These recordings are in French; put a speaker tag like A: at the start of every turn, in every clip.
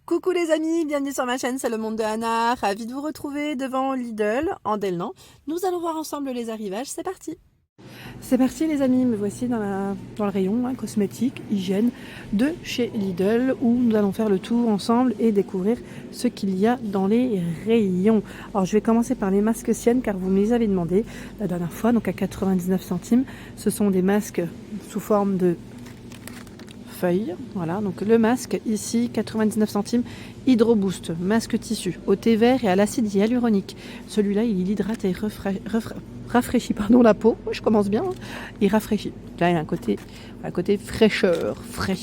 A: Coucou les amis, bienvenue sur ma chaîne, c'est le monde de Anna. Ravie de vous retrouver devant Lidl en Delnan. Nous allons voir ensemble les arrivages, c'est parti. C'est parti les amis, me voici dans le rayon cosmétique, hygiène de chez Lidl où nous allons faire le tour ensemble et découvrir ce qu'il y a dans les rayons. Alors je vais commencer par les masques Sienne car vous me les avez demandé la dernière fois, donc à 99 centimes. Ce sont des masques sous forme de feuilles. Voilà, donc le masque ici, 99 centimes, Hydro Boost, masque tissu, au thé vert et à l'acide hyaluronique. Celui-là, il hydrate et rafraîchit la peau. Je commence bien. Hein. Il rafraîchit. Là, il y a un côté fraîcheur, frais.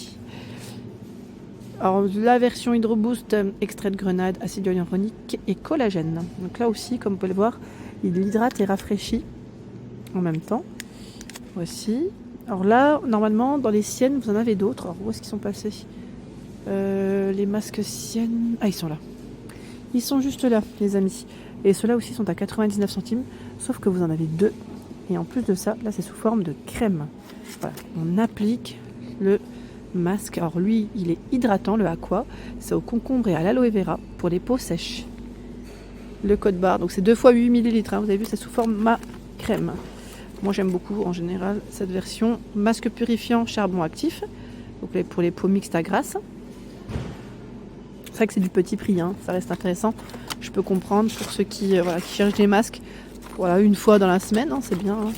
A: Alors, la version Hydro Boost, extrait de grenade, acide hyaluronique et collagène. Donc là aussi, comme vous pouvez le voir, il hydrate et rafraîchit en même temps. Voici. Alors là, normalement, dans les Siennes, vous en avez d'autres. Alors, où est-ce qu'ils sont passés les masques Siennes. Ah, ils sont là. Ils sont juste là, les amis. Et ceux-là aussi sont à 99 centimes, sauf que vous en avez deux. Et en plus de ça, là, c'est sous forme de crème. Voilà. On applique le masque. Alors lui, il est hydratant, le Aqua. C'est au concombre et à l'aloe vera pour les peaux sèches. Le code barre, donc c'est 2 fois 8 ml. Hein. Vous avez vu, c'est sous format crème. Moi j'aime beaucoup en général cette version. Masque purifiant charbon actif, donc pour les peaux mixtes à grasse. C'est vrai que c'est du petit prix, hein. Ça reste intéressant. Je peux comprendre pour ceux qui cherchent des masques. Voilà, une fois dans la semaine, hein, c'est bien. Hein.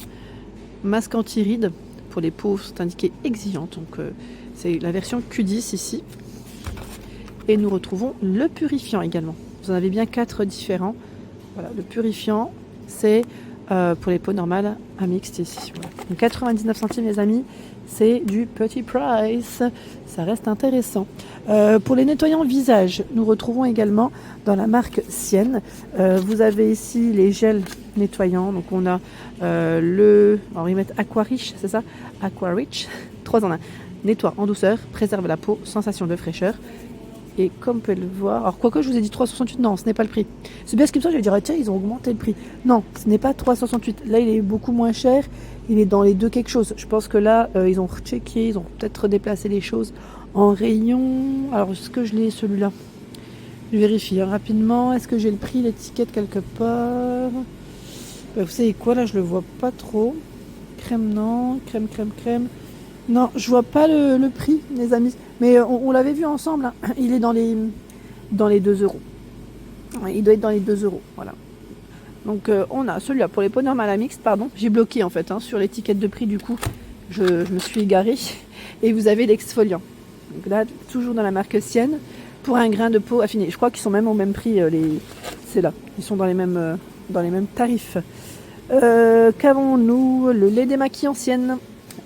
A: Masque anti-rides pour les peaux, c'est indiqué exigeantes. Donc c'est la version Q10 ici. Et nous retrouvons le purifiant également. Vous en avez bien 4 différents. Voilà, le purifiant, c'est pour les peaux normales à mixte ici. Voilà. Donc 99 centimes les amis, c'est du petit price, ça reste intéressant. Pour les nettoyants visage, nous retrouvons également dans la marque Sienne. Vous avez ici les gels nettoyants, donc on a alors ils mettent Aqua Rich, c'est ça, Aqua Rich, 3 en 1. Nettoie en douceur, préserve la peau, sensation de fraîcheur. Et comme vous pouvez le voir, alors quoique je vous ai dit 3,68, non, ce n'est pas le prix. C'est bien ce qui me semble, je vais dire, tiens, ils ont augmenté le prix. Non, ce n'est pas 3,68. Là, il est beaucoup moins cher. Il est dans les deux quelque chose. Je pense que là, ils ont rechecké, ils ont peut-être déplacé les choses en rayon. Alors, est-ce que je l'ai celui-là? Je vérifie rapidement. Est-ce que j'ai le prix, l'étiquette quelque part? Vous savez quoi, là, je le vois pas trop. Crème, non. Crème. Non, je vois pas le prix, les amis. Mais on l'avait vu ensemble. Hein. Il est dans les 2 euros. Il doit être dans les 2 euros. Voilà. Donc on a celui-là pour les peaux normales à mixte, pardon. J'ai bloqué en fait sur l'étiquette de prix, du coup. Je me suis égarée. Et vous avez l'exfoliant. Donc là, toujours dans la marque Sienne. Pour un grain de peau affiné. Je crois qu'ils sont même au même prix. C'est là. Ils sont dans les mêmes tarifs. Qu'avons-nous? Le lait démaquillant Sienne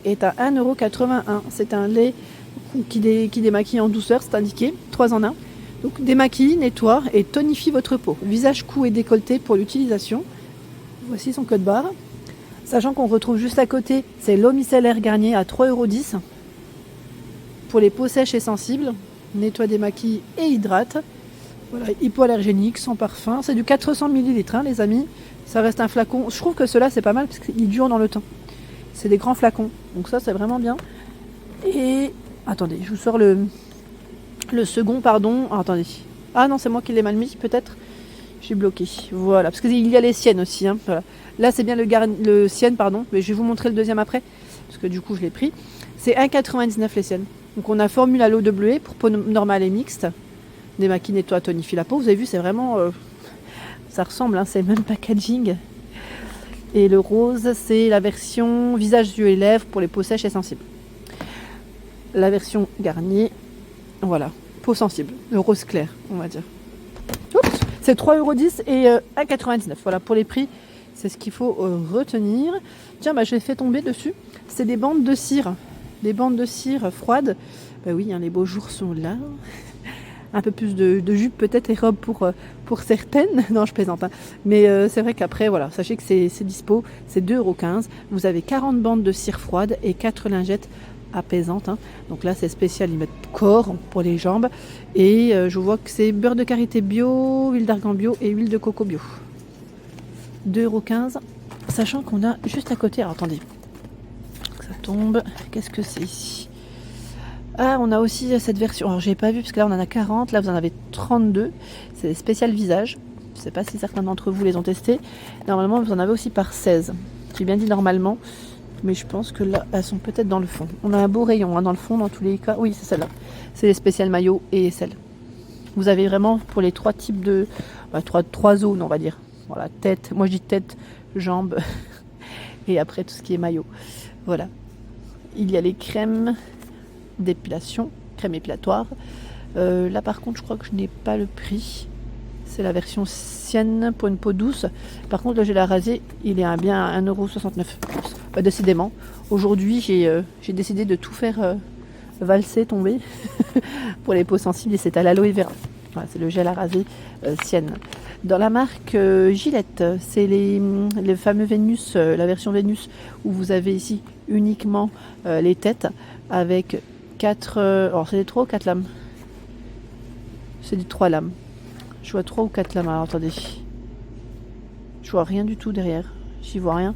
A: est à 1,81 €. C'est un lait qui démaquille en douceur, c'est indiqué, 3 en 1. Donc démaquille, nettoie et tonifie votre peau. Visage, cou et décolleté pour l'utilisation. Voici son code barre. Sachant qu'on retrouve juste à côté, c'est l'eau micellaire Garnier à 3,10 € pour les peaux sèches et sensibles. Nettoie, démaquille et hydrate. Voilà, hypoallergénique, sans parfum. C'est du 400 ml, hein, les amis. Ça reste un flacon. Je trouve que cela c'est pas mal parce qu'il dure dans le temps. C'est des grands flacons. Donc ça, c'est vraiment bien. Et attendez, je vous sors le second, pardon. Ah, attendez. Ah non, c'est moi qui l'ai mal mis, peut-être. J'ai bloqué. Voilà, parce qu'il y a les Siennes aussi. Hein. Voilà. Là, c'est bien le Sienne, pardon. Mais je vais vous montrer le deuxième après. Parce que du coup, je l'ai pris. C'est 1,99 € les Siennes. Donc on a formule à l'eau de bleuet pour peau normale et mixte. Démaquille, nettoie, tonifie la peau. Vous avez vu, c'est vraiment... ça ressemble, hein, c'est le même packaging. Et le rose, c'est la version visage, yeux et lèvres pour les peaux sèches et sensibles. La version Garnier, voilà, peau sensible, le rose clair, on va dire. Oups, c'est 3,10 € et 1,99 €. Voilà, pour les prix, c'est ce qu'il faut retenir. Tiens, je l'ai fait tomber dessus. C'est des bandes de cire. Des bandes de cire froides. Oui, hein, les beaux jours sont là. Un peu plus de jupe peut-être et robe pour certaines. Non, je plaisante. Hein. Mais c'est vrai qu'après, voilà, sachez que c'est dispo. C'est 2,15 €. Vous avez 40 bandes de cire froide et 4 lingettes apaisantes. Hein. Donc là, c'est spécial. Ils mettent corps pour les jambes. Et je vois que c'est beurre de karité bio, huile d'argan bio et huile de coco bio. 2,15 €. Sachant qu'on a juste à côté... Alors, attendez. Ça tombe. Qu'est-ce que c'est ici? Ah, on a aussi cette version. Alors, j'ai pas vu parce que là, on en a 40. Là, vous en avez 32. C'est des spéciales visage. Je sais pas si certains d'entre vous les ont testés. Normalement, vous en avez aussi par 16. J'ai bien dit normalement. Mais je pense que là, elles sont peut-être dans le fond. On a un beau rayon dans le fond, dans tous les cas. Oui, c'est celle-là. C'est les spéciales maillots et celles. Vous avez vraiment pour les trois types de... trois zones, on va dire. Voilà, tête. Moi, je dis tête, jambes. Et après, tout ce qui est maillot. Voilà. Il y a les crèmes d'épilation, crème épilatoire. Là par contre je crois que je n'ai pas le prix. C'est la version Sienne pour une peau douce. Par contre le gel à raser il est à bien 1,69 €. Décidément, aujourd'hui j'ai décidé de tout faire valser, tomber pour les peaux sensibles et c'est à l'aloe vera. Voilà, c'est le gel à raser Sienne. Dans la marque Gillette, c'est les fameux Vénus, la version Vénus où vous avez ici uniquement les têtes avec 4. Alors c'est des 3 ou 4 lames. C'est des 3 lames. Je vois 3 ou 4 lames. Alors attendez. Je vois rien du tout derrière. J'y vois rien.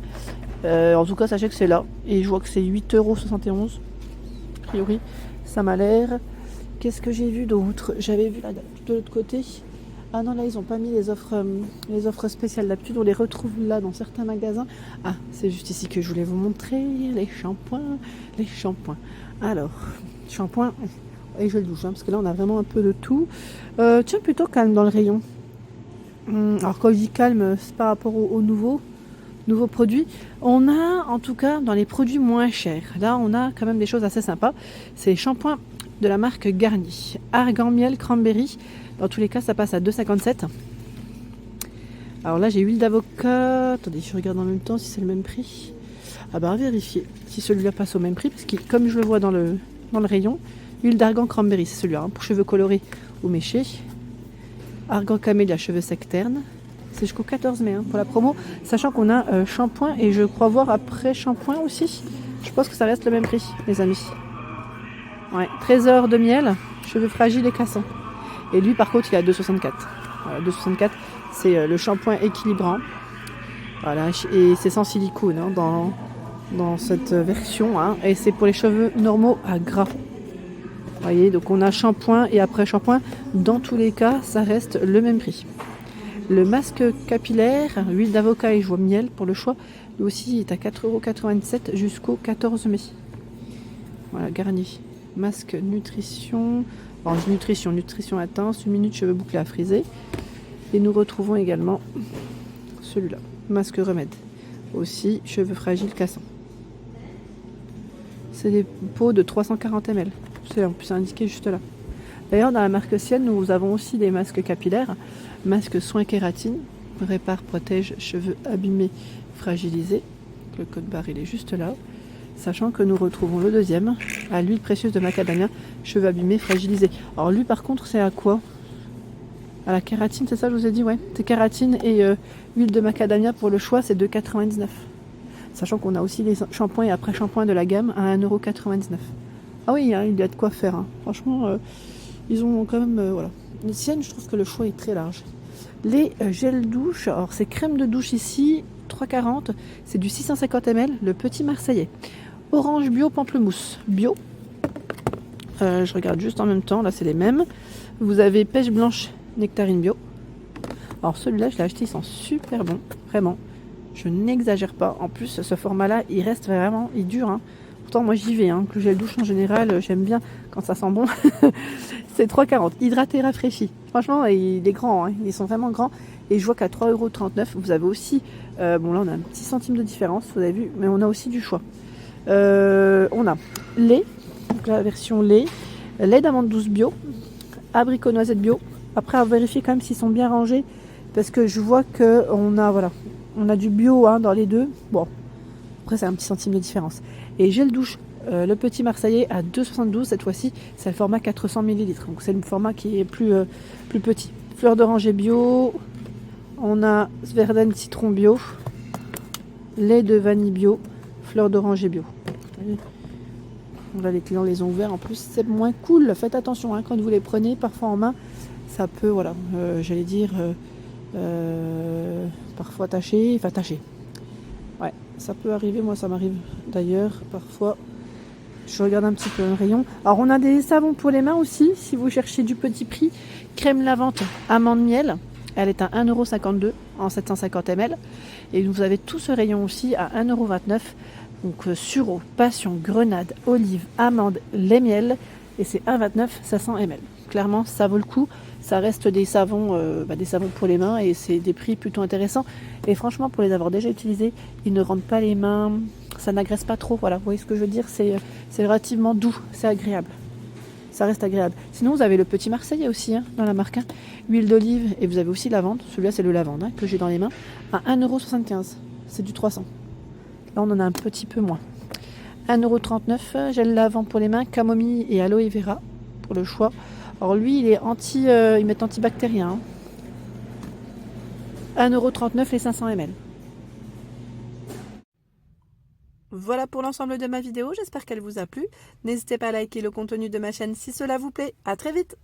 A: En tout cas, sachez que c'est là. Et je vois que c'est 8,71 €. A priori, ça m'a l'air. Qu'est-ce que j'ai vu d'autre? J'avais vu là de l'autre côté. Ah non, là ils n'ont pas mis les offres spéciales. D'habitude, on les retrouve là dans certains magasins. Ah, c'est juste ici que je voulais vous montrer les shampoings. Les shampoings. Alors, shampoing et gel douche, parce que là on a vraiment un peu de tout. Tiens, plutôt calme dans le rayon. Alors quand je dis calme, c'est par rapport aux nouveaux produits. On a en tout cas dans les produits moins chers. Là on a quand même des choses assez sympas. C'est les shampoings de la marque Garnier. Argan miel cranberry. Dans tous les cas ça passe à 2,57 €. Alors là j'ai huile d'avocat. Attendez, je regarde en même temps si c'est le même prix. Ah bah à vérifier si celui-là passe au même prix, parce que comme je le vois dans le rayon, huile d'argan cranberry, c'est celui-là, pour cheveux colorés ou méchés. Argan camélia, cheveux secs ternes. C'est jusqu'au 14 mai pour la promo, sachant qu'on a shampoing et je crois voir après shampoing aussi. Je pense que ça reste le même prix, les amis. Ouais, trésor de miel, cheveux fragiles et cassants. Et lui par contre il est à 2,64 €. Voilà, 2,64 €, c'est le shampoing équilibrant. Voilà, et c'est sans silicone dans cette version, et c'est pour les cheveux normaux à gras. Vous voyez, donc on a shampoing et après shampoing. Dans tous les cas, ça reste le même prix. Le masque capillaire, huile d'avocat et joie miel pour le choix, lui aussi est à 4,97 € jusqu'au 14 mai. Voilà, Garnier. Masque nutrition. Alors, nutrition intense, 1 minute cheveux bouclés à friser. Et nous retrouvons également celui-là, masque remède. Aussi, cheveux fragiles cassants. C'est des pots de 340 ml. C'est en plus indiqué juste là. D'ailleurs, dans la marque Sienne, nous avons aussi des masques capillaires. Masque soin kératine, répare, protège, cheveux abîmés, fragilisés. Le code barre, il est juste là. Sachant que nous retrouvons le deuxième, à l'huile précieuse de macadamia, cheveux abîmés, fragilisés. Alors lui, par contre, c'est à quoi? À la kératine, c'est ça, je vous ai dit, ouais. C'est kératine et huile de macadamia pour le choix, c'est 2,99 €. Sachant qu'on a aussi les shampoings et après shampoings de la gamme à 1,99 €. Ah oui, il y a de quoi faire. Franchement, ils ont quand même... voilà. Les Siennes, je trouve que le choix est très large. Les gels douche, alors c'est crème de douche ici, 3,40 €. C'est du 650 ml, le petit marseillais. Orange bio pamplemousse bio. Je regarde juste en même temps, là c'est les mêmes. Vous avez pêche blanche nectarine bio. Alors celui-là, je l'ai acheté, ils sont super bons, vraiment. Je n'exagère pas. En plus, ce format-là, il reste vraiment, il dure. Pourtant, moi j'y vais. Le gel douche en général, j'aime bien quand ça sent bon. C'est 3,40 €. Hydraté, rafraîchi. Franchement, il est grand. Ils sont vraiment grands. Et je vois qu'à 3,39 €, vous avez aussi... bon, là, on a un petit centime de différence, vous avez vu. Mais on a aussi du choix. On a lait. Donc la version lait. Lait d'amande douce bio. Abricot noisette bio. Après, à vérifier quand même s'ils sont bien rangés. Parce que je vois qu'on a... Voilà. On a du bio dans les deux. Bon, après c'est un petit centime de différence. Et gel douche, le petit marseillais à 2,72 €. Cette fois-ci, c'est le format 400 ml. Donc c'est le format qui est plus petit. Fleur d'oranger bio. On a Verdane citron bio. Lait de vanille bio. Fleur d'oranger bio. Là, les clients les ont ouverts. En plus, c'est moins cool. Faites attention quand vous les prenez parfois en main. Ça peut, voilà, j'allais dire... parfois taché, ouais, ça peut arriver, moi ça m'arrive d'ailleurs parfois Je regarde un petit peu le rayon. Alors on a des savons pour les mains aussi, si vous cherchez du petit prix. Crème lavante amande miel, elle est à 1,52 € en 750 ml. Et vous avez tout ce rayon aussi à 1,29 €. Donc sureau, passion, grenade, olive, amande, lait miel. Et c'est 1,29 € 500 ml. Clairement ça vaut le coup. Ça reste des savons pour les mains et c'est des prix plutôt intéressants. Et franchement, pour les avoir déjà utilisés, ils ne rendent pas les mains, ça n'agresse pas trop. Voilà, vous voyez ce que je veux dire, c'est relativement doux, c'est agréable. Ça reste agréable. Sinon, vous avez le petit Marseillais aussi hein, dans la marque. Hein. Huile d'olive et vous avez aussi lavande. Celui-là, c'est le lavande hein, que j'ai dans les mains à 1,75 €. C'est du 300. Là, on en a un petit peu moins. 1,39 €. Gel lavant pour les mains, camomille et aloe vera pour le choix. Alors lui, il est ils mettent antibactérien. Hein. 1,39 € les 500 ml. Voilà pour l'ensemble de ma vidéo, j'espère qu'elle vous a plu. N'hésitez pas à liker le contenu de ma chaîne si cela vous plaît. À très vite!